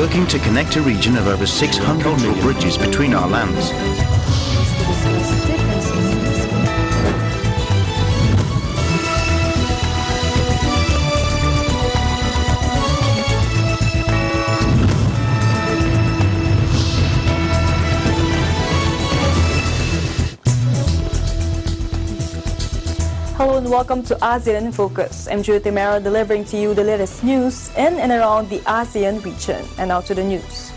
working to connect a region of over 600 million bridges between our lands. Hello and welcome to ASEAN in Focus. I'm Judy Mera delivering to you the latest news in and around the ASEAN region. And now to the news.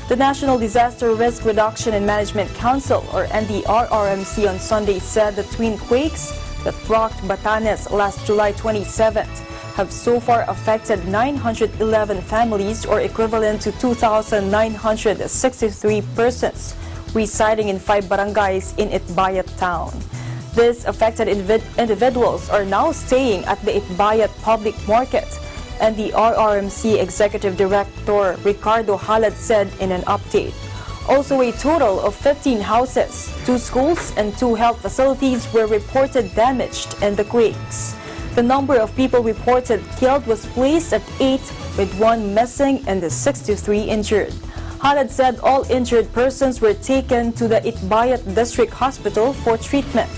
The National Disaster Risk Reduction and Management Council, or NDRRMC, on Sunday said the twin quakes that rocked Batanes last July 27th have so far affected 911 families, or equivalent to 2,963 persons residing in 5 barangays in Itbayat town. These affected individuals are now staying at the Itbayat Public Market, and the RRMC Executive Director Ricardo Halad said in an update. Also, a total of 15 houses, 2 schools, and 2 health facilities were reported damaged in the quakes. The number of people reported killed was placed at 8, with 1 missing and 63 injured. Halad said all injured persons were taken to the Itbayat District Hospital for treatment.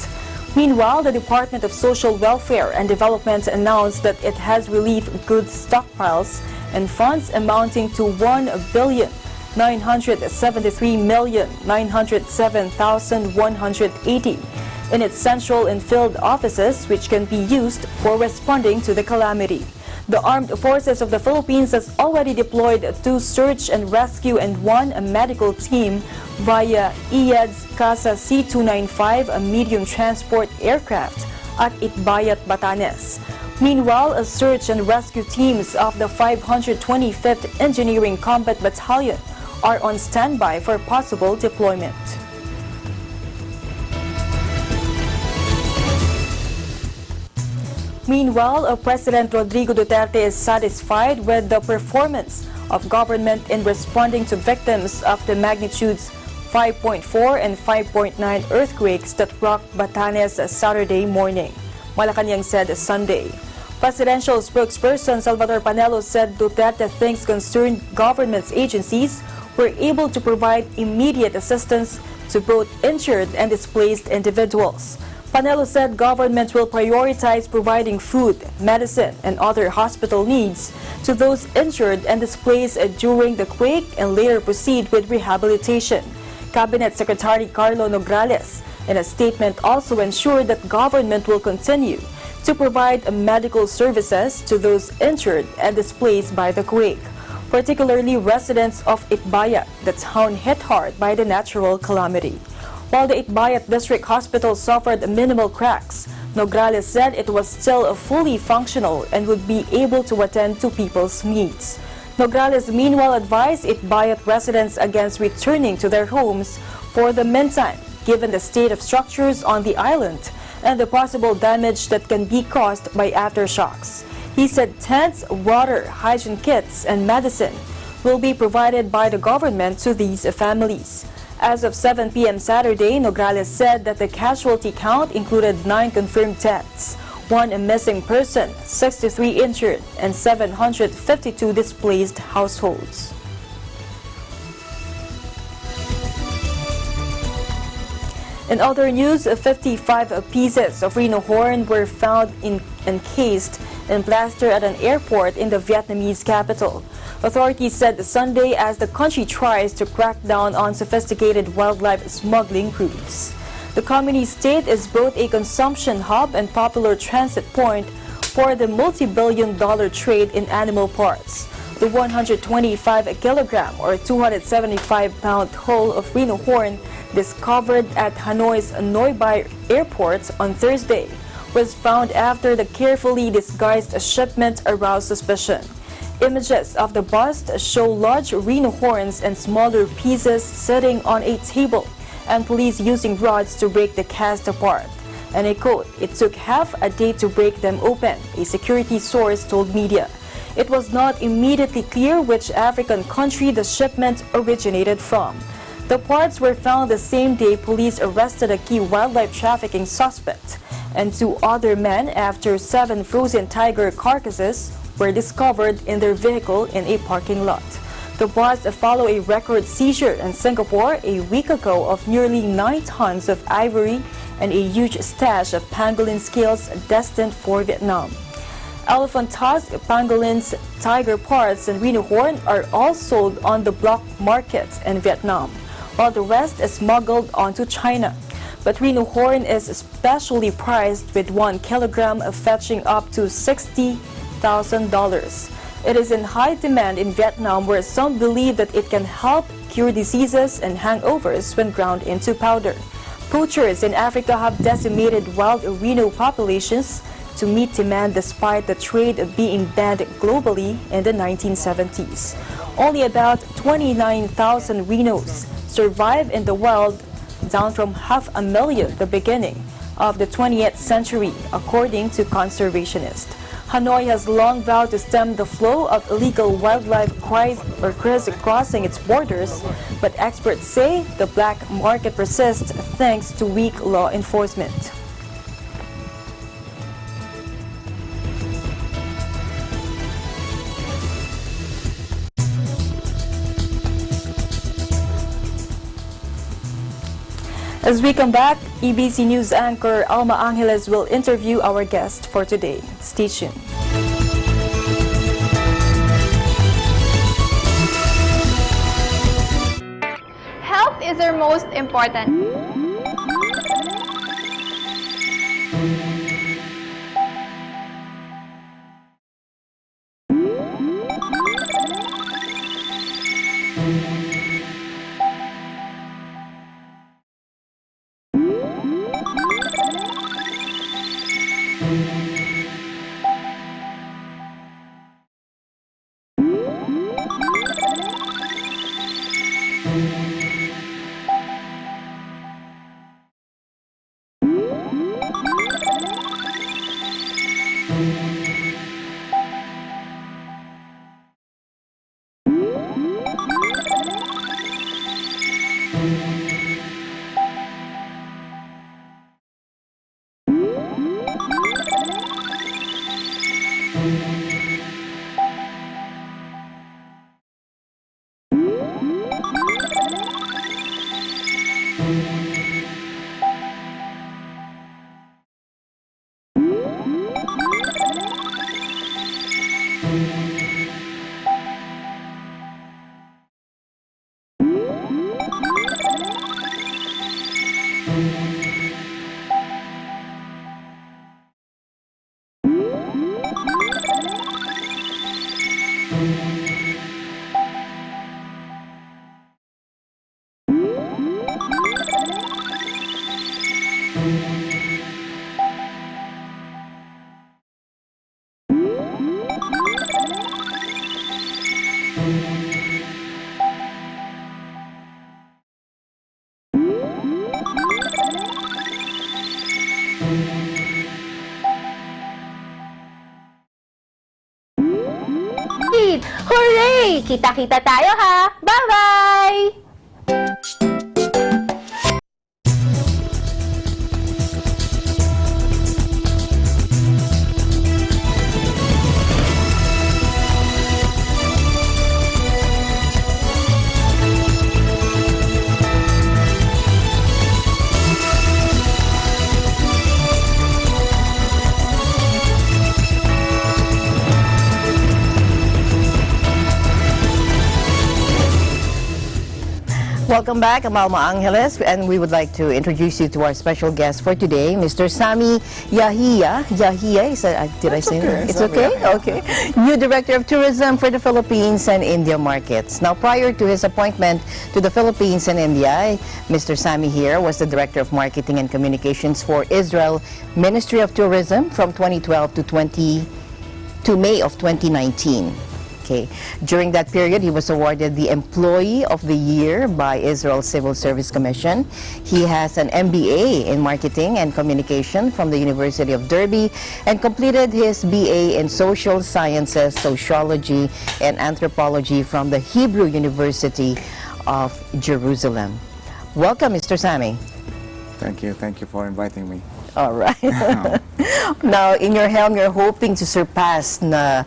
Meanwhile, the Department of Social Welfare and Development announced that it has relief goods stockpiles and funds amounting to 1,973,907,180 in its central and field offices, which can be used for responding to the calamity. The Armed Forces of the Philippines has already deployed 2 search and rescue and 1 medical team via EAD's CASA C-295, a medium transport aircraft, at Itbayat, Batanes. Meanwhile, a search and rescue teams of the 525th Engineering Combat Battalion are on standby for possible deployment. Meanwhile, President Rodrigo Duterte is satisfied with the performance of government in responding to victims of the magnitudes 5.4 and 5.9 earthquakes that rocked Batanes Saturday morning, Malacanang said Sunday. Presidential spokesperson Salvador Panelo said Duterte thinks concerned government agencies were able to provide immediate assistance to both injured and displaced individuals. Panelo said government will prioritize providing food, medicine, and other hospital needs to those injured and displaced during the quake and later proceed with rehabilitation. Cabinet Secretary Carlo Nograles, in a statement, also ensured that government will continue to provide medical services to those injured and displaced by the quake, particularly residents of Itbayat, the town hit hard by the natural calamity. While the Itbayat District Hospital suffered minimal cracks, Nograles said it was still fully functional and would be able to attend to people's needs. Nograles meanwhile advised Itbayat residents against returning to their homes for the meantime, given the state of structures on the island and the possible damage that can be caused by aftershocks. He said tents, water, hygiene kits, and medicine will be provided by the government to these families. As of 7 p.m. Saturday, Nograles said that the casualty count included 9 confirmed deaths, 1 missing person, 63 injured, and 752 displaced households. In other news, 55 pieces of rhino horn were found encased in plaster at an airport in the Vietnamese capital. Authorities said Sunday as the country tries to crack down on sophisticated wildlife smuggling routes. The communist state is both a consumption hub and popular transit point for the multi-billion-dollar trade in animal parts. The 125-kilogram or 275-pound hull of rhino horn discovered at Hanoi's Noi Bai Airport on Thursday was found after the carefully disguised shipment aroused suspicion. Images of the bust show large rhino horns and smaller pieces sitting on a table, and police using rods to break the cast apart. And I quote, "It took half a day to break them open," a security source told media. It was not immediately clear which African country the shipment originated from. The parts were found the same day police arrested a key wildlife trafficking suspect and 2 other men after 7 frozen tiger carcasses were discovered in their vehicle in a parking lot. The bust follow a record seizure in Singapore a week ago of nearly 9 tons of ivory and a huge stash of pangolin scales destined for Vietnam. Elephant tusks, pangolins, tiger parts, and rhino horn are all sold on the black market in Vietnam, while the rest is smuggled onto China. But rhino horn is especially priced, with 1 kilogram fetching up to $60,000. It is in high demand in Vietnam, where some believe that it can help cure diseases and hangovers when ground into powder. Poachers in Africa have decimated wild rhino populations to meet demand despite the trade being banned globally in the 1970s. Only about 29,000 rhinos survive in the wild, down from 500,000 at the beginning of the 20th century, according to conservationists. Hanoi has long vowed to stem the flow of illegal wildlife crossing its borders, but experts say the black market persists thanks to weak law enforcement. As we come back, EBC News anchor Alma Angeles will interview our guest for today. Stay tuned. Health is our most important. Hooray! Kita-kita tayo ha! Bye-bye! Welcome back. I'm Alma Angeles, and we would like to introduce you to our special guest for today, Mr. Sammy Yahia. Yahia, did I say that? It's okay? Okay. New Director of Tourism for the Philippines and India markets. Now, prior to his appointment to the Philippines and India, Mr. Sammy here was the Director of Marketing and Communications for Israel Ministry of Tourism from 2012 to May of 2019. Okay. During that period, he was awarded the Employee of the Year by Israel Civil Service Commission. He has an MBA in Marketing and Communication from the University of Derby and completed his BA in Social Sciences, Sociology, and Anthropology from the Hebrew University of Jerusalem. Welcome, Mr. Sammy. Thank you. Thank you for inviting me. All right. Now, in your helm, you're hoping to surpass the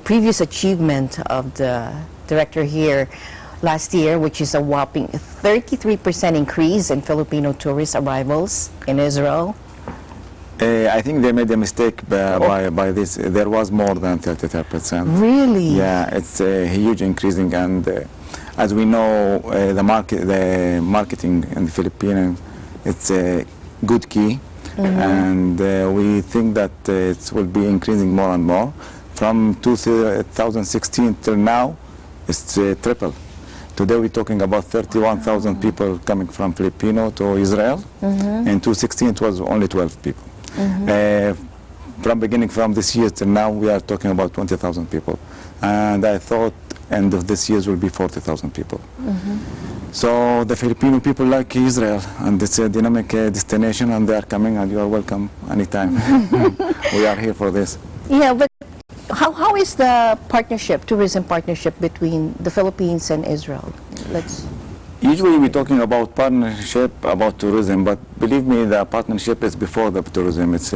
previous achievement of the director here last year, which is a whopping 33% increase in Filipino tourist arrivals in Israel. I think they made a mistake by this. There was more than 33%. Really? Yeah, it's a huge increasing, and as we know, the marketing in the Philippines, it's a good key, and we think that it will be increasing more and more. From 2016 till now, it's triple. Today we're talking about 31,000 people coming from Filipino to Israel. In 2016 it was only 12 people. From beginning from this year till now, we are talking about 20,000 people, and I thought end of this year will be 40,000 people. So the Filipino people like Israel, and it's a dynamic destination, and they are coming, and you are welcome anytime. We are here for this. Yeah, but how is the partnership, tourism partnership between the Philippines and Israel? Usually we're talking about partnership, about tourism, but believe me, the partnership is before the tourism. It's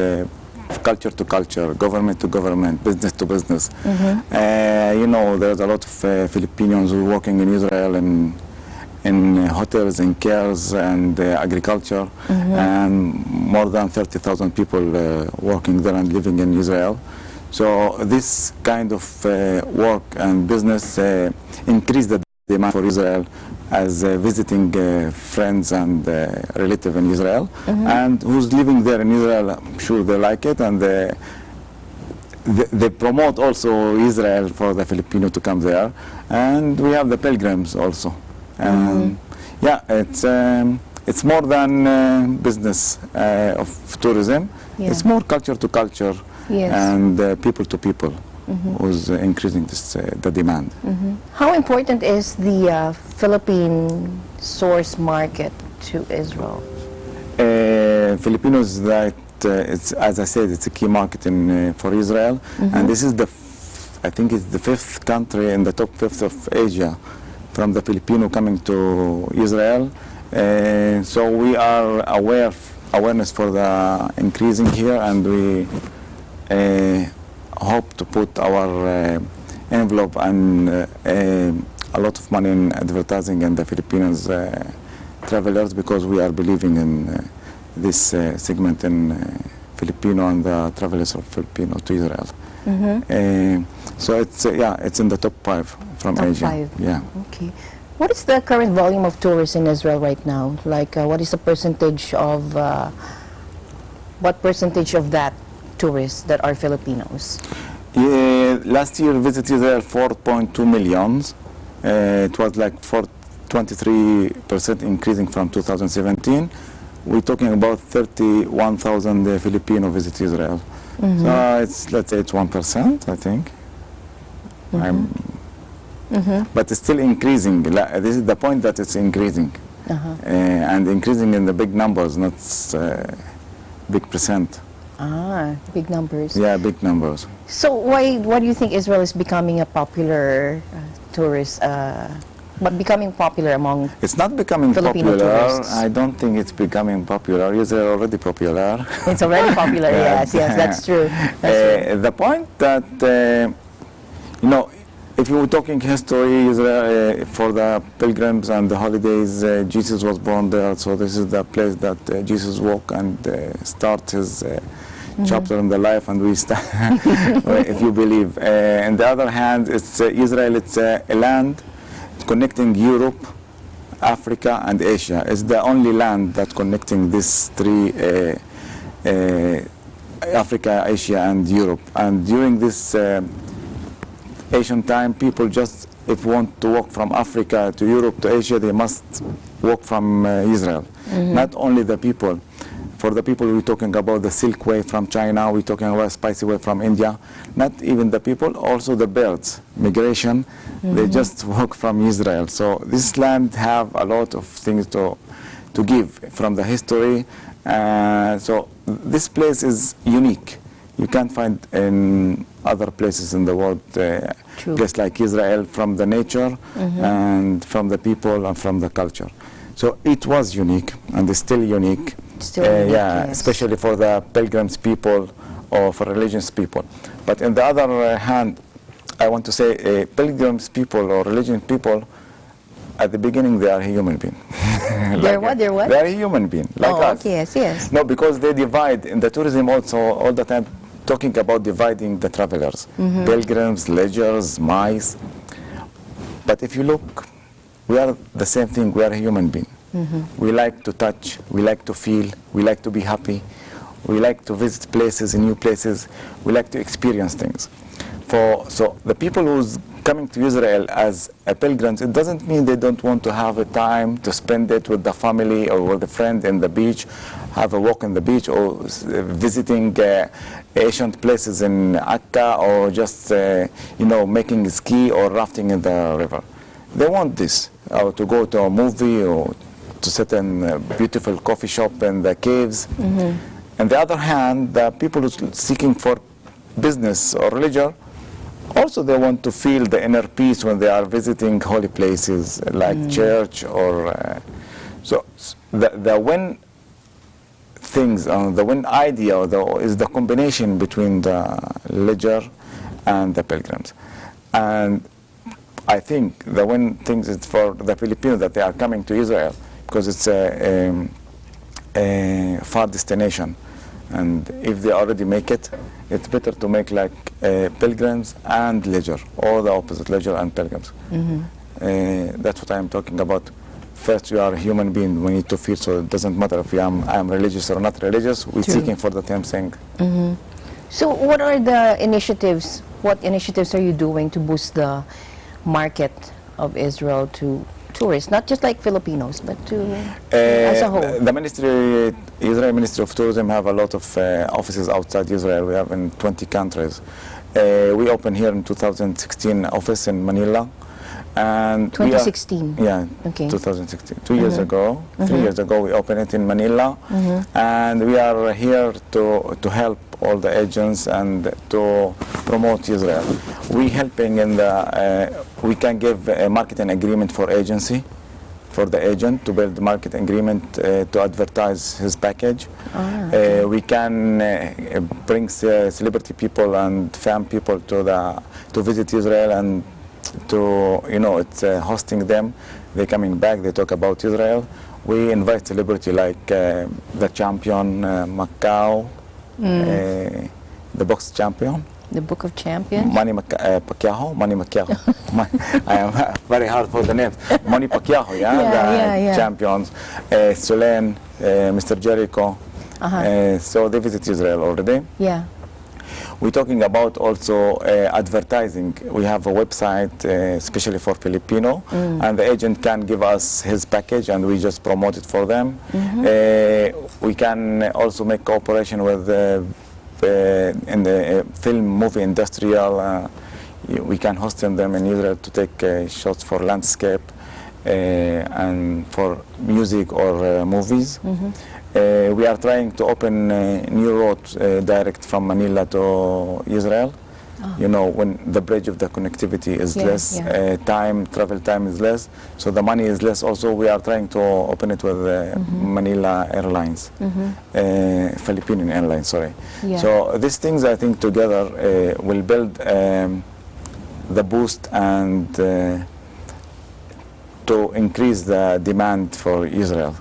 culture to culture, government to government, business to business. You know, there's a lot of Filipinos who are working in Israel and in hotels, in cares, and agriculture, and more than 30,000 people working there and living in Israel. So this kind of work and business increase the demand for Israel as visiting friends and relatives in Israel, and who's living there in Israel, I'm sure they like it, and they promote also Israel for the Filipino to come there, and we have the pilgrims also. Yeah, it's more than business of tourism. Yeah. It's more culture to culture, and people to people. Who's increasing this, the demand. How important is the Philippine source market to Israel? Filipinos, that it's, as I said, it's a key market for Israel, and this is I think it's the 5th country in the top 5th of Asia from the Filipino coming to Israel. So we are awareness for the increasing here, and we hope to put our envelope and a lot of money in advertising in the Filipinos travelers, because we are believing in this segment in Filipino and the travelers of Filipino to Israel. So it's it's in the top 5 from Top Asia. 5. Yeah. Okay. What is the current volume of tourists in Israel right now? Like, what is the percentage of that tourists that are Filipinos? Yeah, last year visited Israel 4.2 million. It was like 23% increasing from 2017. We're talking about 31,000 Filipino visit Israel. So it's, let's say it's 1%, I think. But it's still increasing. This is the point, that it's increasing. And increasing in the big numbers, not big percent. Big numbers. Yeah, big numbers. So why do you think Israel is becoming a popular tourist, but becoming popular among It's not becoming Filipino popular. tourists? I don't think it's becoming popular. Israel already popular. It's already popular, yes, that's true. The point that, you know, if you were talking history, Israel, for the pilgrims and the holidays, Jesus was born there, so this is the place that Jesus walked and start his chapter in the life, and we start, if you believe. On the other hand, it's Israel, it's a land connecting Europe, Africa, and Asia. It's the only land that connecting these three, Africa, Asia, and Europe. And during this Asian time, people just, if want to walk from Africa to Europe to Asia, they must walk from Israel. Not only the people. For the people, we're talking about the Silk Way from China, we're talking about Spicy Way from India. Not even the people, also the birds, migration, they just walk from Israel. So this land have a lot of things to give from the history. So this place is unique. You can't find in other places in the world, place like Israel, from the nature and from the people and from the culture. So it was unique, and it's still unique. Yes. Especially for the pilgrims people or for religious people. But on the other hand, I want to say pilgrims people or religion people, at the beginning they are human beings. They're what? They're what? They are human beings, like Oh, us. okay, yes, yes. No, because they divide, in the tourism also, all the time, talking about dividing the travelers. Pilgrims, leisures, mice. But if you look, we are the same thing, we are human beings. We like to touch, we like to feel, we like to be happy, we like to visit places, new places, we like to experience things. So the people who's coming to Israel as a pilgrims, it doesn't mean they don't want to have a time to spend it with the family or with a friend in the beach, have a walk in the beach, or visiting ancient places in Akka, or just making ski or rafting in the river. They want this, or to go to a movie, or to sit in a beautiful coffee shop in the caves. On the other hand, the people who are seeking for business or religion, also they want to feel the inner peace when they are visiting holy places like church or so the win things, the win idea is the combination between the leisure and the pilgrims. And I think the win things is for the Filipinos that they are coming to Israel, because it's a far destination. And if they already make it, it's better to make like pilgrims and leisure, or the opposite, leisure and pilgrims. That's what I'm talking about. First, we are a human being. We need to feel, so it doesn't matter if I'm religious or not religious. We're seeking for the same thing. So what are the initiatives? What initiatives are you doing to boost the market of Israel to tourists, not just like Filipinos, but to as a whole? The Israel Ministry of Tourism have a lot of offices outside Israel. We have in 20 countries. We opened here in 2016 office in Manila. And 2016? Yeah, okay. 2016. 2 years ago, 3 years ago, we opened it in Manila. And we are here to help all the agents and to promote Israel. We helping in the, we can give a marketing agreement for agency, for the agent to build the market agreement to advertise his package. Okay. We can bring celebrity people and fan people to visit Israel, and to, it's hosting them. They're coming back, they talk about Israel. We invite celebrity like the champion, Macau, the box champion. The Book of Champions? Manny Pacquiao. I am very hard for the names. Manny Pacquiao, the champions. Solen, Mr. Jericho. So they visit Israel already. Yeah. We're talking about also advertising. We have a website especially for Filipino, and the agent can give us his package and we just promote it for them. We can also make cooperation with in the film movie industrial. We can host them in Israel to take shots for landscape and for music or movies. We are trying to open new roads direct from Manila to Israel. When the bridge of the connectivity is less, travel time is less, so the money is less. Also, we are trying to open it with Manila Airlines, Philippine Airlines, sorry. Yeah. So these things, I think, together will build the boost and to increase the demand for Israel.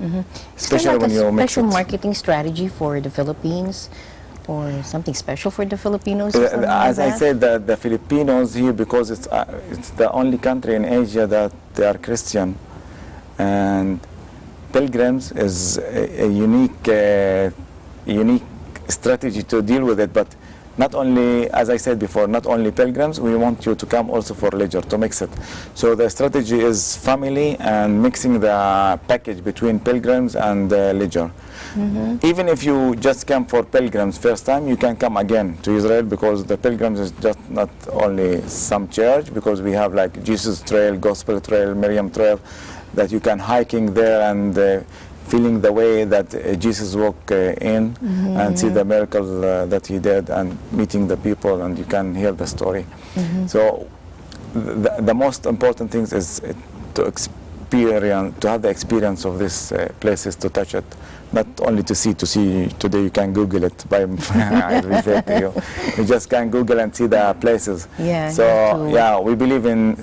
Especially when you mix special it. marketing strategy for the Philippines, or something special for the Filipinos? Or something As like I that? said, the Filipinos here, because it's the only country in Asia that they are Christian, and pilgrims is a unique strategy to deal with it. But not only, as I said before, not only pilgrims, we want you to come also for leisure, to mix it. So the strategy is family and mixing the package between pilgrims and leisure. Even if you just come for pilgrims first time, you can come again to Israel, because the pilgrims is just not only some church, because we have like Jesus Trail, Gospel Trail, Miriam Trail, that you can hiking there and feeling the way that Jesus walked in and see the miracles that he did, and meeting the people, and you can hear the story. So the most important thing is to experience, to have the experience of these places, to touch it, not only to see. Today you can Google it. I will say to you, you just can Google and see the places. Yeah. So yeah, we believe in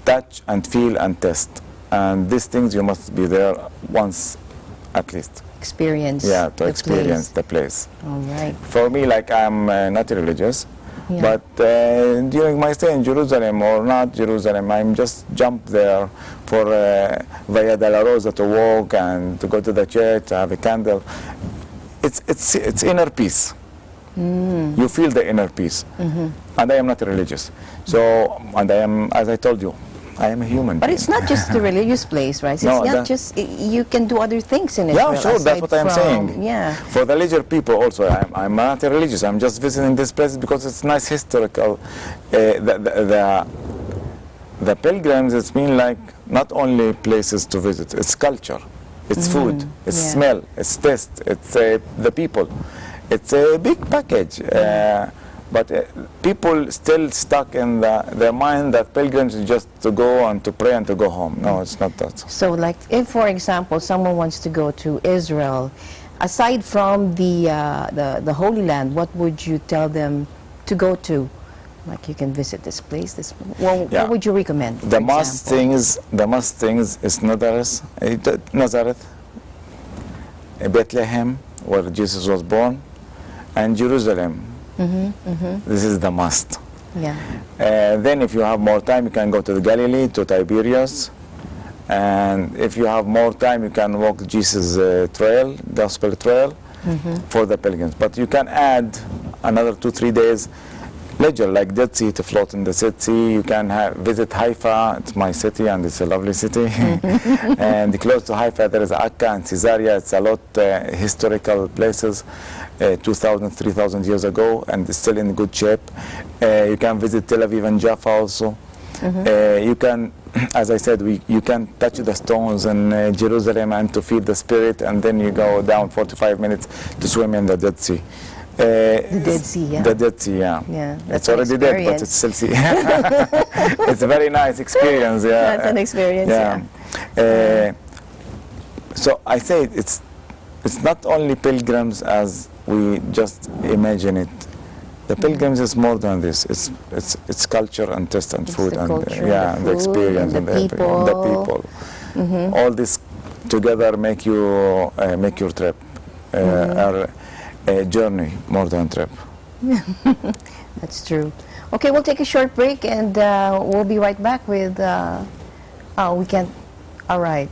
touch and feel and taste, and these things you must be there once at least. Experience. Yeah, to the experience place. the place. All right. For me, like I'm not religious, Yeah. but during my stay in Jerusalem or not Jerusalem, I'm just jump there for Via della Rosa to walk and to go to the church, to have a candle. It's inner peace. You feel the inner peace. And I am not religious. So, and I am, as I told you, I am a human But being. it's not just the religious place, right? It's No, not that- just, you can do other things in it. Yeah, sure, that's what I'm saying. Yeah. For the leisure people also, I'm not religious. I'm just visiting this place because it's nice historical. The pilgrims, it's been like not only places to visit, it's culture, it's food, it's yeah. smell, it's taste, it's the people. It's a big package. But people still stuck in their mind that pilgrims is just to go and to pray and to go home. No, it's not that. So like if, for example, someone wants to go to Israel, aside from the Holy Land, what would you tell them to go to? Like you can visit this place, Yeah. what would you recommend? The for must example? things is Nazareth, Bethlehem, where Jesus was born, and Jerusalem. This is the must. Yeah. Then if you have more time, you can go to the Galilee, to Tiberias. And if you have more time, you can walk Jesus trail, gospel trail, for the pilgrims. But you can add another 2-3 days leisure, like Dead Sea, to float in the Dead Sea. You can visit Haifa. It's my city, and it's a lovely city. And close to Haifa, there is Akka and Caesarea. It's a lot historical places, 2,000, 3,000 years ago, and it's still in good shape. You can visit Tel Aviv and Jaffa also. You can, as I said, you can touch the stones in Jerusalem and to feel the spirit, and then you go down 45 minutes to swim in the Dead Sea. The Dead Sea, yeah. The Dead Sea, yeah. Yeah, It's that's an already dead, but it's still sea. It's a very nice experience, yeah. That's an experience, yeah. So I say it's not only pilgrims as we just imagine it. The pilgrims is more than this. It's culture and taste and It's food the and culture, yeah, the the food experience and the everything. people. The people. All this together make your trip or a journey more than trip. That's true. Okay, we'll take a short break and we'll be right back with, we can't, all right.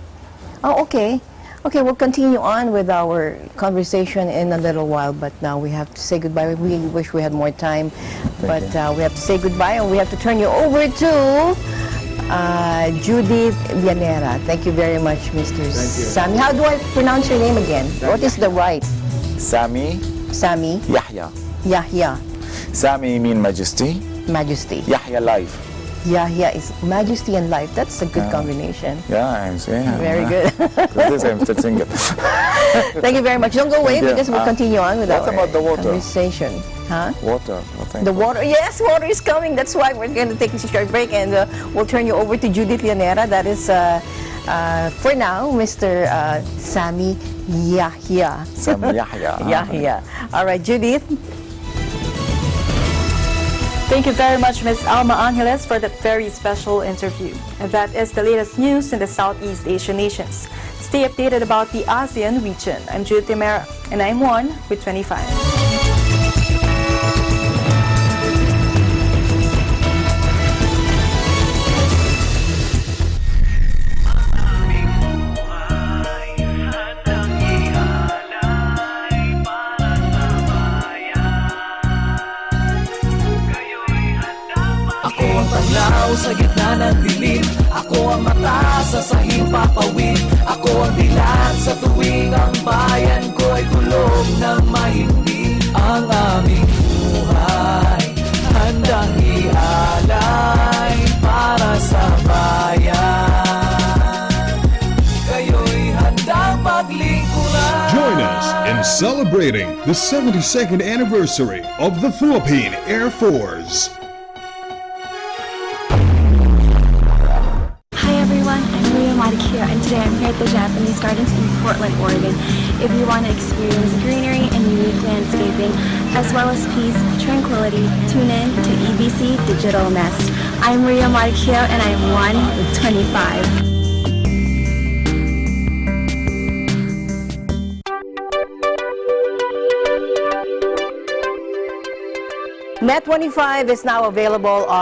Oh, okay. Okay, we'll continue on with our conversation in a little while, but now we have to say goodbye. We wish we had more time, but we have to say goodbye, and we have to turn you over to Judith Llanera. Thank you very much, Mr. Sammy. How do I pronounce your name again? What is the right? Sammy Yahia. Yahia. Sammy mean majesty. Majesty. Yahya life. Yahia is majesty and life. That's a good combination. Yeah, I'm saying. Very good. This I'm still single. Thank you very much. Don't go away Thank you. because we'll continue on with what our about the water? conversation. Huh? Water. The water, yes, water is coming. That's why we're going to take a short break, and we'll turn you over to Judith Llanera. That is, for now, Mr. Sammy Yahia. Sammy Yahia. Yahia. All right, Judith. Thank you very much, Ms. Alma Angeles, for that very special interview. And that is the latest news in the Southeast Asian nations. Stay updated about the ASEAN region. I'm Judith Llanera, and I'm 1 with 25. Sa gitna ng dilim, ako ang mata sa sahing papawid. Ako ang dilat sa tuwing ang bayan ko ay tulog ng mahimbing. Ang aming buhay, handang ialay para sa bayan. Kayo'y handang maglingkuran. Join us in celebrating the 72nd anniversary of the Philippine Air Force. Hi everyone, I'm Maria Marquez. these gardens in Portland, Oregon. If you want to experience greenery and unique landscaping, as well as peace, tranquility, tune in to TBC Digital Nest. I'm Maria Marquio and I'm 1 with 25. Net 25 is now available on